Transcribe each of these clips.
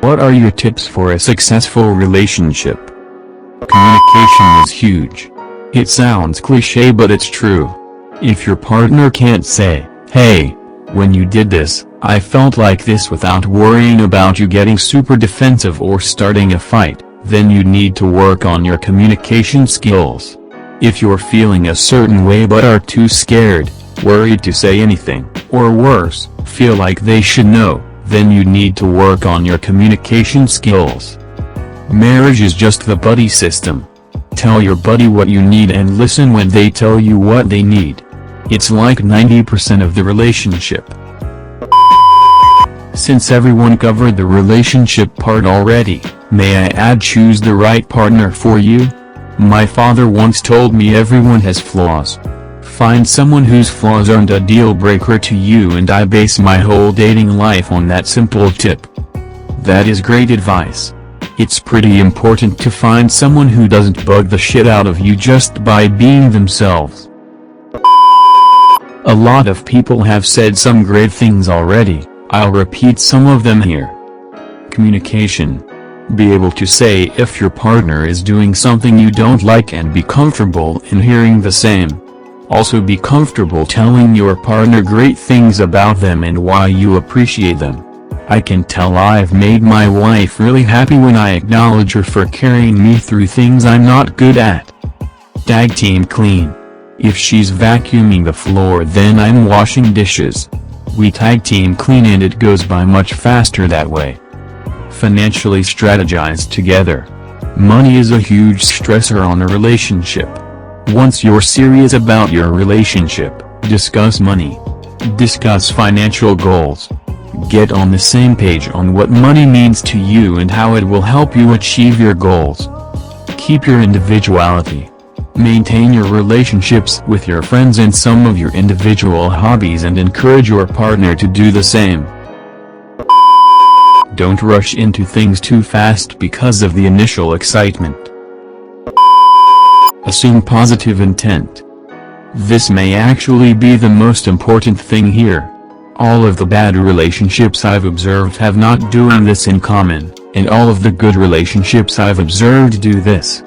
What are your tips for a successful relationship? Communication is huge. It sounds cliché, but it's true. If your partner can't say, "Hey, when you did this, I felt like this," without worrying about you getting super defensive or starting a fight, then you need to work on your communication skills. If you're feeling a certain way but are too scared, worried to say anything, or worse, feel like they should know, then you need to work on your communication skills. Marriage is just the buddy system. Tell your buddy what you need and listen when they tell you what they need. It's like 90% of the relationship. Since everyone covered the relationship part already, may I add choose the right partner for you? My father once told me everyone has flaws. Find someone whose flaws aren't a deal breaker to you, and I base my whole dating life on that simple tip. That is great advice. It's pretty important to find someone who doesn't bug the shit out of you just by being themselves. A lot of people have said some great things already, I'll repeat some of them here. Communication. Be able to say if your partner is doing something you don't like and be comfortable in hearing the same. Also be comfortable telling your partner great things about them and why you appreciate them. I can tell I've made my wife really happy when I acknowledge her for carrying me through things I'm not good at. Tag team clean. If she's vacuuming the floor then I'm washing dishes. We tag team clean and it goes by much faster that way. Financially strategize together. Money is a huge stressor on a relationship. Once you're serious about your relationship, discuss money. Discuss financial goals. Get on the same page on what money means to you and how it will help you achieve your goals. Keep your individuality. Maintain your relationships with your friends and some of your individual hobbies and encourage your partner to do the same. Don't rush into things too fast because of the initial excitement. Assume positive intent. This may actually be the most important thing here. All of the bad relationships I've observed have not doing this in common, and all of the good relationships I've observed do this.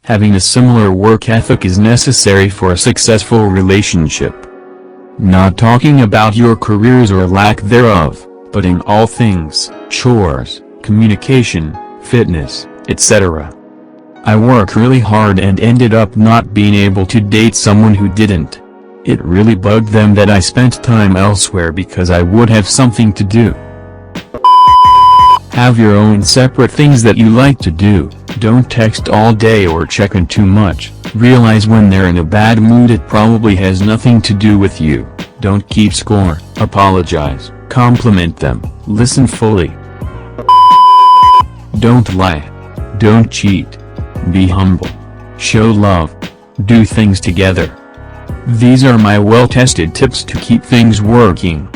Having a similar work ethic is necessary for a successful relationship. Not talking about your careers or lack thereof, but in all things, chores, communication, fitness, etc. I work really hard and ended up not being able to date someone who didn't. It really bugged them that I spent time elsewhere because I would have something to do. Have your own separate things that you like to do. Don't text all day or check in too much. Realize when they're in a bad mood it probably has nothing to do with you. Don't keep score. Apologize. Compliment them. Listen fully. Don't lie. Don't cheat. Be humble. Show love. Do things together. These are my well-tested tips to keep things working.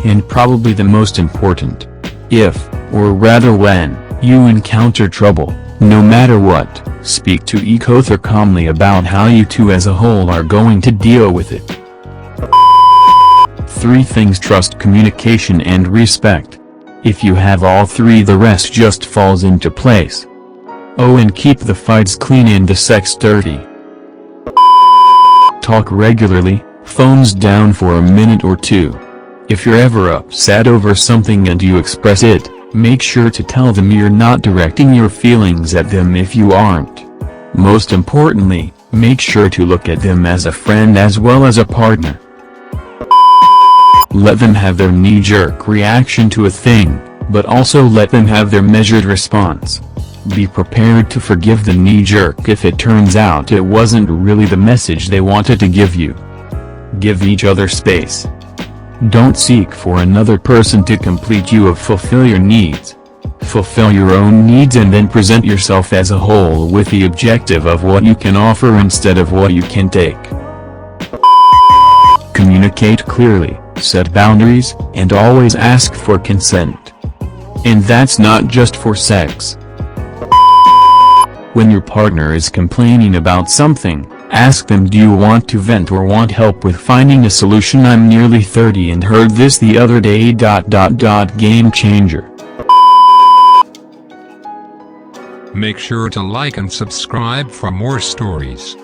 And probably the most important. If, or rather when, you encounter trouble, no matter what, speak to each other calmly about how you two as a whole are going to deal with it. 3 things: trust, communication and respect. If you have all 3 the rest just falls into place. Oh, and keep the fights clean and the sex dirty. Talk regularly, phones down for a minute or 2. If you're ever upset over something and you express it, make sure to tell them you're not directing your feelings at them if you aren't. Most importantly, make sure to look at them as a friend as well as a partner. Let them have their knee-jerk reaction to a thing, but also let them have their measured response. Be prepared to forgive the knee-jerk if it turns out it wasn't really the message they wanted to give you. Give each other space. Don't seek for another person to complete you or fulfill your needs. Fulfill your own needs and then present yourself as a whole with the objective of what you can offer instead of what you can take. Communicate clearly, set boundaries, and always ask for consent. And that's not just for sex. When your partner is complaining about something, Ask them, do you want to vent or want help with finding a solution? I'm nearly 30 and heard this the other day. Game changer. Make sure to like and subscribe for more stories.